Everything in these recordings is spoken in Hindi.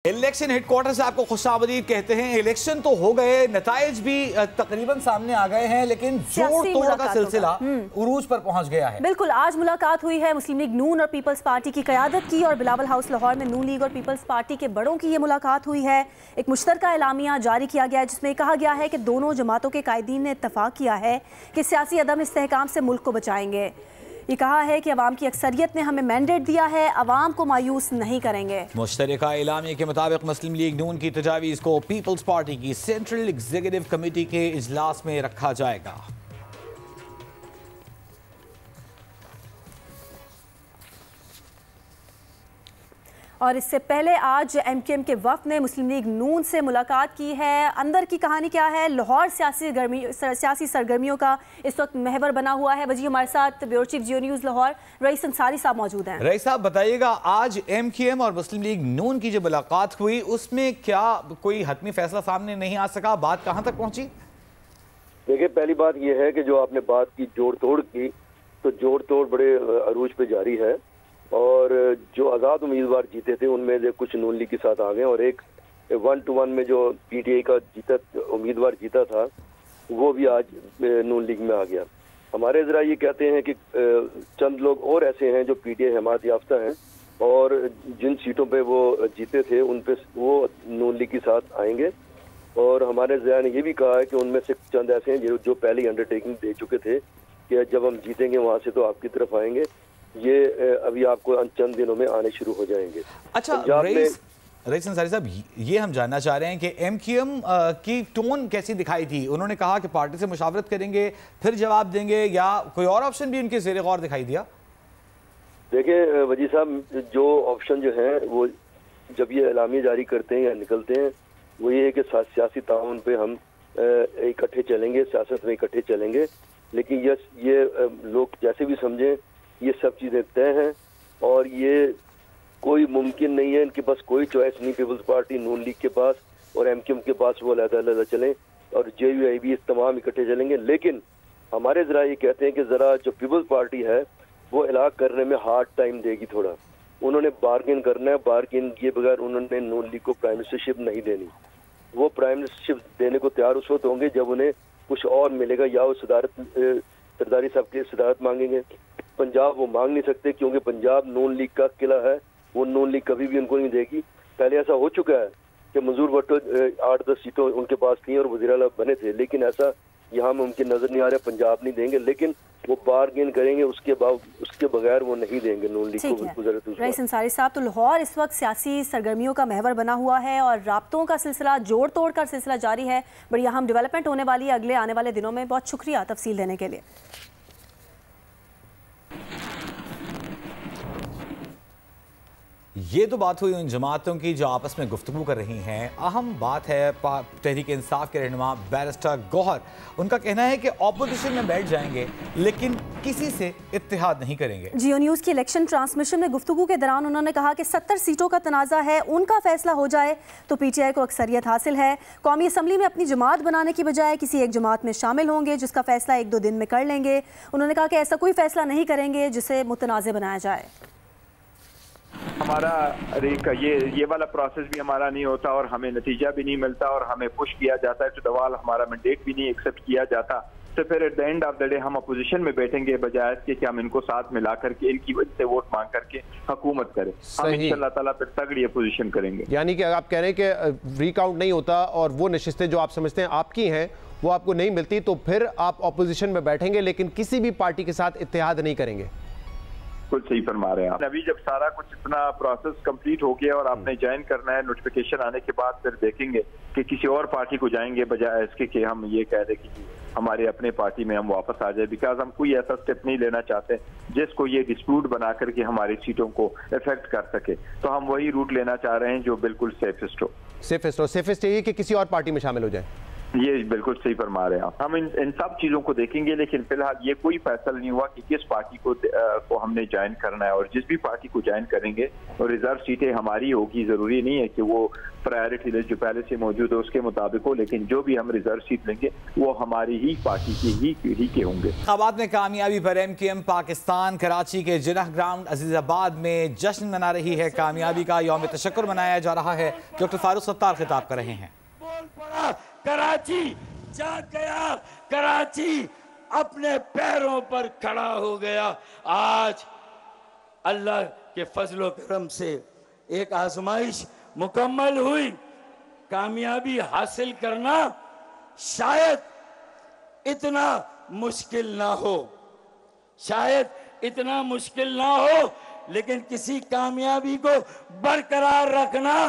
इलेक्शन हेडक्वार्टर से आपको खुशामदीद कहते हैं। इलेक्शन तो हो गए, नताइज भी तकरीबन सामने आ गए हैं, लेकिन जोड़ तोड़ का सिलसिला उरूज पर पहुंच गया है। बिल्कुल, आज मुलाकात हुई है मुस्लिम लीग नून और पीपल्स पार्टी की क़यादत की और बिलावल हाउस लाहौर में नून लीग और पीपल्स पार्टी के बड़ों की ये मुलाकात हुई है। एक मुश्तरका एलामिया जारी किया गया है जिसमें कहा गया है कि दोनों जमातों के कायदीन ने इत्तफाक किया है कि सियासी अदम इस्तेहकाम से मुल्क को बचाएंगे। ये कहा है कि अवाम की अक्सरियत ने हमें मैंडेट दिया है, अवाम को मायूस नहीं करेंगे। मुश्तरका एलामिया के मुताबिक मुस्लिम लीग नून की तजावीज़ को पीपल्स पार्टी की सेंट्रल एग्जीक्यूटिव कमेटी के इजलास में रखा जाएगा। और इससे पहले आज MQM के वफ़द ने मुस्लिम लीग नून से मुलाकात की है। अंदर की कहानी क्या है? लाहौर सियासी सरगर्मियों का इस वक्त महवर बना हुआ है। वजी हमारे साथ ब्यूरो चीफ जियो न्यूज़ लाहौर रईस अंसारी साहब मौजूद हैं। रईस साहब बताइएगा, आज MQM और मुस्लिम लीग नून की जो मुलाकात हुई उसमें क्या कोई हतमी फैसला सामने नहीं आ सका? बात कहाँ तक पहुँची? देखिए, पहली बात यह है कि जो आपने बात की जोड़ तोड़ की, तो जोड़ तोड़ बड़े अरूज पे जारी है और जो आज़ाद उम्मीदवार जीते थे उनमें से कुछ नून लीग के साथ आ गए और एक 1-1 में जो PTI का उम्मीदवार जीता था वो भी आज नून लीग में आ गया। हमारे ज़रा ये कहते हैं कि चंद लोग और ऐसे हैं जो PTI हमायत याफ्ता हैं और जिन सीटों पे वो जीते थे उन पे वो नून लीग के साथ आएंगे। और हमारे ज़रा ने ये भी कहा है कि उनमें से चंद ऐसे हैं जो पहले अंडरटेकिंग दे चुके थे कि जब हम जीतेंगे वहाँ से तो आपकी तरफ आएंगे। ये अभी आपको चंद दिनों में आने शुरू हो जाएंगे। अच्छा रईस अंसारी साहब, ये हम जानना चाह रहे हैं कि MQM की टोन कैसी दिखाई थी? उन्होंने कहा कि पार्टी से मुशावरत करेंगे फिर जवाब देंगे, या कोई और ऑप्शन भी उनके ज़ेरे गौर दिखाई दिया? देखिए वजी साहब, जो ऑप्शन जो है वो जब ये एलामिया जारी करते हैं या निकलते हैं वो ये है कि सियासी ताउन पे हम इकट्ठे चलेंगे, सियासत में इकट्ठे चलेंगे। लेकिन ये लोग जैसे भी समझें ये सब चीज़ें तय हैं और ये कोई मुमकिन नहीं है, इनके पास कोई चॉइस नहीं। पीपल्स पार्टी नून लीग के पास और MQM के पास वो अलग-अलग चलें और JUIB तमाम इकट्ठे चलेंगे। लेकिन हमारे ज़रा ये कहते हैं कि ज़रा जो पीपल्स पार्टी है वो इलाक़ करने में हार्ड टाइम देगी थोड़ा। उन्होंने बार्गेन करना है, बार्गेन किए बगैर उन्होंने नून लीग को प्राइम मिनिस्टरशिप नहीं देनी। वो प्राइम मिनिस्टरशिप देने को तैयार उस वक्त होंगे जब उन्हें कुछ और मिलेगा, या वो सरदारी साहब की सदारत मांगेंगे। पंजाब वो मांग नहीं सकते क्योंकि पंजाब नून लीग का किला है, वो नून लीग कभी भी उनको नहीं देगी। पहले ऐसा हो चुका है कि मंजूर भट्टो 8-10 सीटों उनके पास थी और वज़ीर आला बने थे, लेकिन ऐसा यहाँ मुमकिन नजर नहीं आ रहा। पंजाब नहीं देंगे, लेकिन वो बार्गेन करेंगे, उसके बगैर वो नहीं देंगे नून लीग को। रईस अंसारी साहब, तो लाहौर इस वक्त सियासी सरगर्मियों का महवर बना हुआ है और राब्तों का सिलसिला, जोड़ तोड़ का सिलसिला जारी है। बड़ी अहम डेवलपमेंट होने वाली है अगले आने वाले दिनों में। बहुत शुक्रिया तफसील देने के लिए। ये तो बात हुई उन जमातों की जो आपस में गुफ्तगू कर रही हैं। अहम बात है तहरीक इंसाफ के रहनुमा बैरिस्टर गौहर, उनका कहना है कि ऑपोजिशन में बैठ जाएंगे लेकिन किसी से इत्तेहाद नहीं करेंगे। जियो न्यूज़ की इलेक्शन ट्रांसमिशन में गुफ्तगू के दौरान उन्होंने कहा कि 70 सीटों का तनाज़ा है, उनका फैसला हो जाए तो PTI को अक्सरियत हासिल है। कौमी असम्बली में अपनी जमात बनाने की बजाय किसी एक जमात में शामिल होंगे जिसका फैसला 1-2 दिन में कर लेंगे। उन्होंने कहा कि ऐसा कोई फैसला नहीं करेंगे जिसे मुतनाज़ बनाया जाए। हमारा ये वाला प्रोसेस भी हमारा नहीं होता और हमें नतीजा भी नहीं मिलता और हमें पुश किया जाता है, तो दवाल हमारा मैंडेट भी नहीं एक्सेप्ट किया जाता। तो फिर at the end of the day हम अपोजिशन में बैठेंगे बजाय इसके कि हम इनको साथ मिला करके इनकी वजह से वोट मांग करके हुकूमत करें। हम इंशाअल्लाह ताला फिर तगड़ी अपोजिशन करेंगे। यानी कि आप कह रहे हैं कि रिकाउंट नहीं होता और वो नशिस्तें जो आप समझते हैं आपकी हैं वो आपको नहीं मिलती, तो फिर आप अपोजिशन में बैठेंगे लेकिन किसी भी पार्टी के साथ इत्तेहाद नहीं करेंगे। कुछ सही फरमा रहे हैं आप। अभी जब सारा कुछ इतना प्रोसेस कंप्लीट हो गया और आपने ज्वाइन करना है, नोटिफिकेशन आने के बाद फिर देखेंगे कि किसी और पार्टी को जाएंगे बजाय इसके कि हम ये कह दें कि हमारे अपने पार्टी में हम वापस आ जाए। बिकॉज हम कोई ऐसा स्टेप नहीं लेना चाहते जिसको ये डिस्प्यूट बना करके हमारी सीटों को इफेक्ट कर सके। तो हम वही रूट लेना चाह रहे हैं जो बिल्कुल सेफेस्ट हो। सेफेस्ट यही कि किसी और पार्टी में शामिल हो जाए। ये बिल्कुल सही फरमा रहे हैं आप। हम इन सब चीजों को देखेंगे, लेकिन फिलहाल ये कोई फैसला नहीं हुआ कि किस पार्टी को हमने ज्वाइन करना है। और जिस भी पार्टी को ज्वाइन करेंगे और रिजर्व सीटें हमारी होगी, जरूरी नहीं है कि वो प्रायोरिटी लिस्ट जो पहले से मौजूद है उसके मुताबिक हो, लेकिन जो भी हम रिजर्व सीट लेंगे वो हमारी ही पार्टी की ही के होंगे। इंतखाबात में कामयाबी पर MQM पाकिस्तान कराची के जिन्नाह ग्राउंड अजीजाबाद में जश्न मना रही है। कामयाबी का यौम तशक्कुर मनाया जा रहा है। डॉक्टर फारूक सत्तार खिताब कर रहे हैं। कराची जाग गया, कराची अपने पैरों पर खड़ा हो गया। आज अल्लाह के फजलो करम से एक आजमाइश मुकम्मल हुई। कामयाबी हासिल करना शायद इतना मुश्किल ना हो, शायद इतना मुश्किल ना हो, लेकिन किसी कामयाबी को बरकरार रखना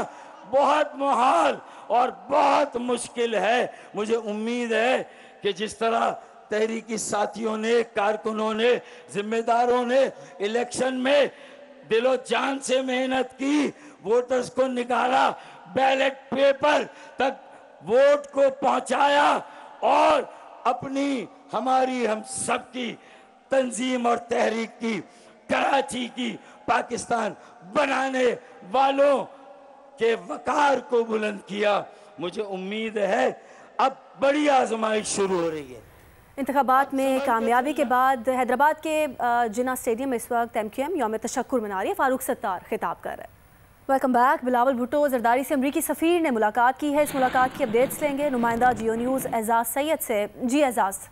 बहुत मुहाल और बहुत मुश्किल है। मुझे उम्मीद है कि जिस तरह तहरीकी साथियों ने, कारकुनों ने, जिम्मेदारों ने इलेक्शन में दिलो जान से मेहनत की, वोटर्स को निकाला, बैलेट पेपर तक वोट को पहुंचाया और अपनी हमारी हम सबकी तंजीम और तहरीक की, कराची की पाकिस्तान बनाने वालों के वकार को बुलंद किया। मुझे उम्मीद है अब बड़ी आजमाइश शुरू हो रही है। इंतखाबात में कामयाबी के बाद हैदराबाद के जिन्ना स्टेडियम में इस वक्त MQM यौम तशक्कुर मना रही है। फारूक सत्तार खिताब कर रहे हैं। Welcome back. बिलावल भुट्टो जरदारी से अमरीकी सफ़ीर ने मुलाकात की है। इस मुलाकात की अपडेट्स लेंगे नुमाइंदा जियो न्यूज़ एजाज सैयद से। जी एजाज।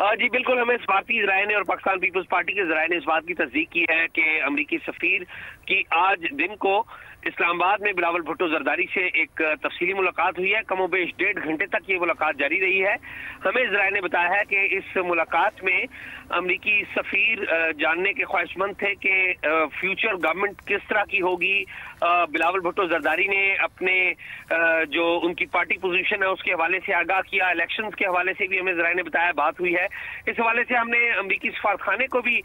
जी बिल्कुल, हमें इस बात की ज़राए ने और पाकिस्तान पीपल्स पार्टी के ज़राए ने इस बात की तस्दीक की है कि अमरीकी सफ़ीर की आज दिन को इस्लामाबाद में बिलावल भुट्टो जरदारी से एक तफसीली मुलाकात हुई है। कमोबेश 1.5 घंटे तक ये मुलाकात जारी रही है। हमें ज़राए ने बताया है कि इस मुलाकात में अमरीकी सफ़ीर जानने के ख्वाहिशमंद थे कि फ्यूचर गवर्नमेंट किस तरह की होगी। बिलावल भुट्टो जरदारी ने अपने जो उनकी पार्टी पोजीशन है उसके हवाले से आगाह किया। इलेक्शंस के हवाले से भी हमें ज़राए ने बताया बात हुई है। इस हवाले से हमने अमरीकी सफारतखाने को भी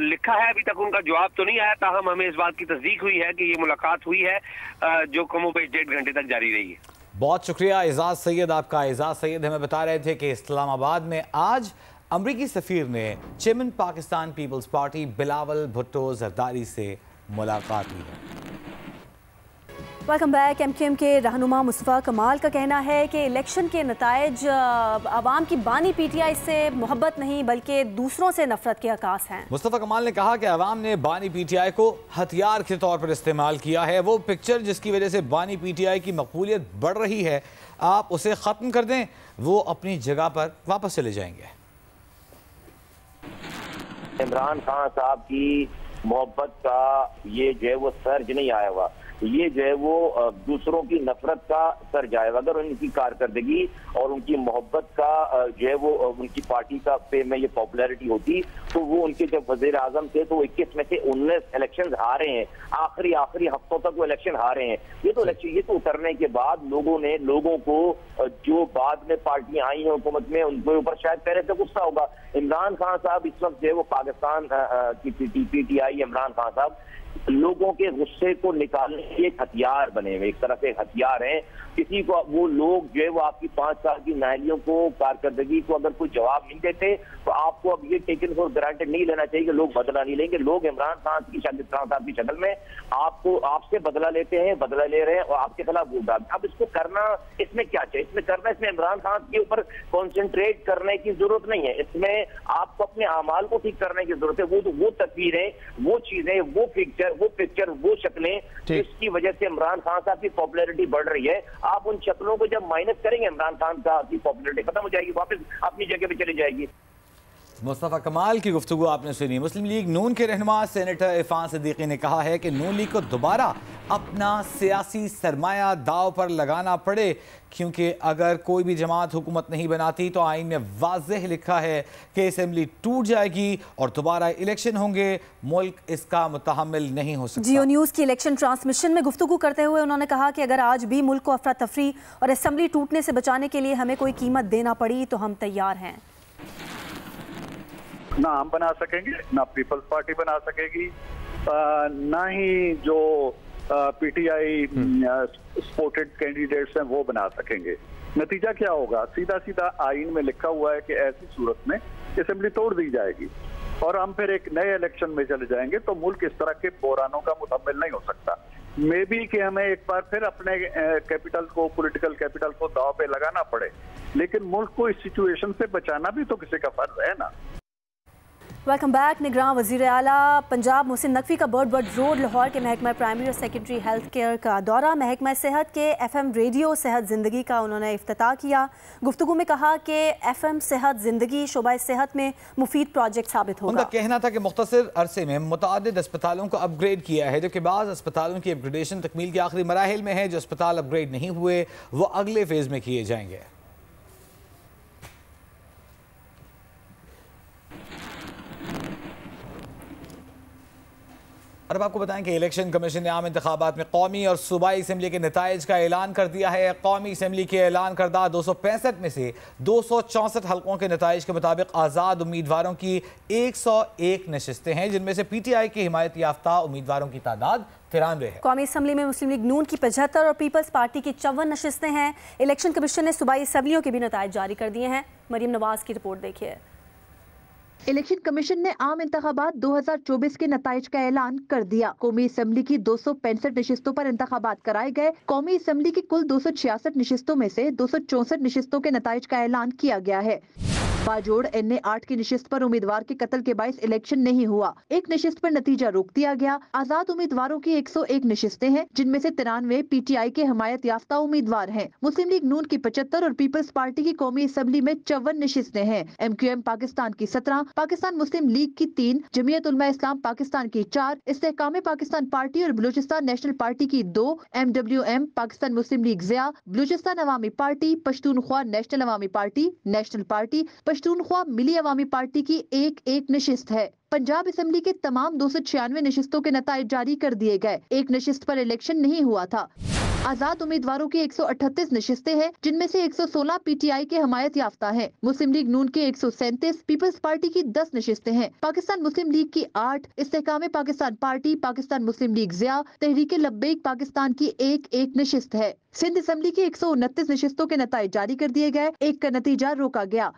लिखा है, अभी तक उनका जवाब तो नहीं आया, ताहम हमें इस बात की तस्दीक हुई है कि ये मुलाकात हुई है जो कमोबेश 1.5 घंटे तक जारी रही है। बहुत शुक्रिया एजाज सैयद आपका। एजाज सैयद हमें बता रहे थे कि इस्लामाबाद में आज अमरीकी सफ़ीर ने चेयरमैन पाकिस्तान पीपल्स पार्टी बिलावल भुट्टो जरदारी से मुलाकात की है। Welcome back. MQM के रहनुमा मुस्तफ़ा कमाल का कहना है कि इलेक्शन के नताइज आवाम की बानी PTI से मोहब्बत नहीं बल्कि दूसरों से नफरत के अकास हैं। मुस्तफ़ा कमाल ने कहा कि आवाम ने बानी PTI को हथियार के तौर पर इस्तेमाल किया है। वो पिक्चर जिसकी वजह से बानी PTI की मकबूलियत बढ़ रही है, आप उसे ख़त्म कर दें, वो अपनी जगह पर वापस चले जाएंगे। इमरान खान साहब की मोहब्बत का ये जो है वो सर्ज नहीं आया हुआ, ये जो है वो दूसरों की नफरत का सर्ज आएगा। अगर उनकी कारकर्दगी और उनकी मोहब्बत का जो है वो उनकी पार्टी का पे में ये पॉपुलैरिटी होती तो वो उनके जब वजीर आजम थे तो 21 में से 19 इलेक्शन हारे हैं। आखिरी हफ्तों तक वो इलेक्शन हारे हैं। ये तो उतरने के बाद लोगों को जो बाद में पार्टियां आई हैं हुकूमत में उनके ऊपर शायद पहले से गुस्सा होगा। इमरान खान साहब इस वक्त जो है वो पाकिस्तान की PTI इमरान खान साहब लोगों के गुस्से को निकालने के एक हथियार बने हुए, एक तरह से हथियार हैं। किसी को वो लोग जो है वो आपकी 5 साल की नाहलियों को, कारकर्दगी को अगर कोई जवाब नहीं देते तो आपको अब ये टेकन फॉर ग्रांटेड नहीं लेना चाहिए कि लोग बदला नहीं लेंगे। लोग इमरान खान की शक्ल में आपसे बदला लेते हैं, बदला ले रहे हैं और आपके खिलाफ वोट डाल। अब इसको करना, इसमें क्या चाहिए? इसमें इमरान खान के ऊपर कॉन्सेंट्रेट करने की जरूरत नहीं है। इसमें आपको अपने अमाल को ठीक करने की जरूरत है। वो तस्वीरें, वो चीजें, वो पिक्चर, वो शक्लें जिसकी वजह से इमरान खान साहब की पॉपुलैरिटी बढ़ रही है, आप उन शक्लों को जब माइनस करेंगे इमरान खान साहब की पॉपुलैरिटी खत्म हो जाएगी, वापस अपनी जगह पे चली जाएगी। मुस्तफ़ा कमाल की गुफ्तगू आपने सुनी। मुस्लिम लीग नून के रहनुमा सेनेटर इरफान सिद्दीकी ने कहा है कि नून लीग को दोबारा अपना सियासी सरमाया दाव पर लगाना पड़े, क्योंकि अगर कोई भी जमात हुकूमत नहीं बनाती तो आइन में वाज़ेह लिखा है कि असेंबली टूट जाएगी और दोबारा इलेक्शन होंगे। मुल्क इसका मुतहम्मिल नहीं हो सकता। जियो न्यूज़ की इलेक्शन ट्रांसमिशन में गुफ्तगू करते हुए उन्होंने कहा कि अगर आज भी मुल्क को अफरा तफरी और असेंबली टूटने से बचाने के लिए हमें कोई कीमत देना पड़ी तो हम तैयार हैं। ना हम बना सकेंगे, ना पीपल्स पार्टी बना सकेगी, ना ही जो पीटीआई सपोर्टेड कैंडिडेट्स हैं वो बना सकेंगे। नतीजा क्या होगा? सीधा सीधा आईन में लिखा हुआ है कि ऐसी सूरत में असेंबली तोड़ दी जाएगी और हम फिर एक नए इलेक्शन में चले जाएंगे, तो मुल्क इस तरह के बहरानों का मुतहम्मिल नहीं हो सकता। मे बी कि हमें एक बार फिर अपने कैपिटल को, पॉलिटिकल कैपिटल को दांव पे लगाना पड़े, लेकिन मुल्क को इस सिचुएशन से बचाना भी तो किसी का फर्ज है ना। Welcome back. निगरान वज़ीर आला पंजाब मोहसिन नकवी का बर्ड रोड लाहौर के महकमा प्राइमरी और सेकेंडरी हेल्थ केयर का दौरा। महकमा सेहत के FM रेडियो सेहत ज़िंदगी का उन्होंने इफ्तिताह किया। गुफ्तगू में कहा कि FM सेहत ज़िंदगी शोबा सेहत में मुफीद प्रोजेक्ट साबित होगा। उनका कहना था कि मुख्तसर अरसे में मुतअद्दिद अस्पतालों को अपग्रेड किया है, जबकि बाज़ अस्पतालों की अपग्रेडेशन तकमील के आखिरी मराहिल में है। जो अस्पताल अपग्रेड नहीं हुए वो अगले फेज़ में किए जाएंगे। और अब आपको बताएं कि इलेक्शन कमीशन ने आम इंतखाबात में कौमी और सूबाई असम्बली के नताइज का ऐलान कर दिया है। कौमी असम्बली के ऐलान करदा 265 में से 264 हल्कों के नताइज के मुताबिक आज़ाद उम्मीदवारों की 101 नशिस्तें हैं, जिनमें से PTI की हिमायत याफ्ता उम्मीदवारों की तादाद 93 है। कौमी असम्बली में मुस्लिम लीग नून की 75 और पीपल्स पार्टी की 54 नशिस्तें हैं। इलेक्शन कमीशन ने सूबाई असम्बलियों के भी नताइज जारी कर दिए हैं। मरीम नवाज की रिपोर्ट देखिए। इलेक्शन कमीशन ने आम इंतखाबात 2024 के नताइज का ऐलान कर दिया। कौमी असम्बली की 265 नशिस्तों पर इंतखाबात कराए गए। कौमी असम्बली की कुल 266 नशिस्तों में से 264 नशिस्तों के नताइज का ऐलान किया गया है। बाजोड़ NA 8 की नशिस्त पर उम्मीदवार के कत्ल के बाइस इलेक्शन नहीं हुआ। एक नशिस्त पर नतीजा रोक दिया गया। आजाद उम्मीदवारों की 101 नशिस्तें हैं, जिनमें से 93 PTI के हिमायत याफ्ता उम्मीदवार हैं। मुस्लिम लीग नून की 75 और पीपल्स पार्टी की कौमी असम्बली में 54 नशिस्तें हैं। MQM पाकिस्तान की 17, पाकिस्तान मुस्लिम लीग की 3, जमीयत उलमा इस्लाम पाकिस्तान की 4, इस्तेहकाम पाकिस्तान पार्टी और बलूचिस्तान नेशनल पार्टी की 2, MWM पाकिस्तान मुस्लिम league Zia, Balochistan Awami party, Pashtunkhwa national अवामी पार्टी, नेशनल पार्टी, पश्तूनख्वा मिली अवामी पार्टी की एक नशिस्त है। पंजाब असम्बली के तमाम 296 नशिस्तों के नताइज जारी कर दिए गए। एक नशिस्त पर इलेक्शन नहीं हुआ था। आजाद उम्मीदवारों की 138 नशिस्तें हैं, जिनमें से 116 PTI के हमायत याफ्ता हैं। मुस्लिम लीग नून के 137, पीपल्स पार्टी की 10 नशिस्तें हैं। पाकिस्तान मुस्लिम लीग की 8, इस्तेहकाम पाकिस्तान पार्टी, पाकिस्तान मुस्लिम लीग ज़िया, तहरीक लब्बैक पाकिस्तान की एक नशिस्त है। सिंध असम्बली की 129 नशिस्तों के नताइज जारी कर दिए गए। एक का नतीजा रोका गया।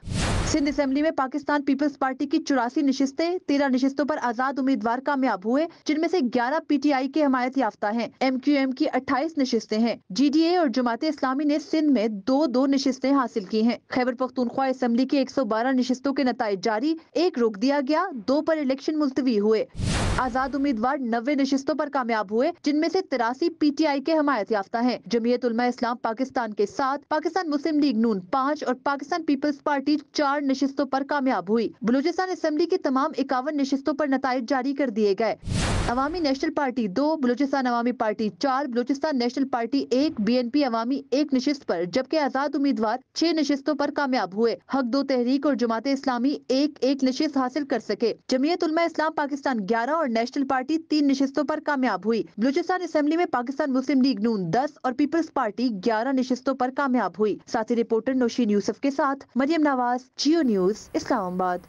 सिंध असम्बली में पाकिस्तान पीपल्स पार्टी की 84 नशिस्तें, 13 नशिस्तों पर आजाद उम्मीदवार कामयाब हुए, जिनमें से 11 PTI के हमायत याफ्ता हैं। MQM की 28 नशिस्तें हैं। GDA और जमात इस्लामी ने सिंध में 2 नशिस्तें हासिल की हैं। खैबर पख्तूनख्वा असम्बली की 112 नशिस्तों के नताइज जारी, एक रोक दिया गया, 2 पर इलेक्शन मुलतवी हुए। आजाद उम्मीदवार 90 नशिस्तों पर कामयाब हुए, जिनमें से 83 PTI के हमायत याफ्ता हैं। जमीयत उलमा इस्लाम पाकिस्तान के 7, पाकिस्तान मुस्लिम लीग नून 5 और पाकिस्तान पीपल्स पार्टी 4 नशिस्तों पर कामयाब हुई। बलूचिस्तान असम्बली की तमाम 51 नशिस्तों पर नताइज जारी कर दिए गए। Awami national party 2, Balochistan Awami party 4, Balochistan national party 1, BNP Awami 1 नशिस्त पर, जबकि आजाद उम्मीदवार 6 नशिस्तों पर कामयाब हुए। हक 2 तहरीक और जमात इस्लामी एक नशिस्त हासिल कर सके। जमीयत उलमा इस्लाम पाकिस्तान 11 और नेशनल पार्टी 3 नशिस्तों पर कामयाब हुई। बलूचिस्तान असम्बली में पाकिस्तान मुस्लिम लीग नून 10 और पीपल्स पार्टी 11 नशिस्तों पर कामयाब हुई। साथी रिपोर्टर नौशीन यूसुफ के साथ मरियम नवाज, जियो न्यूज, इस्लामाबाद।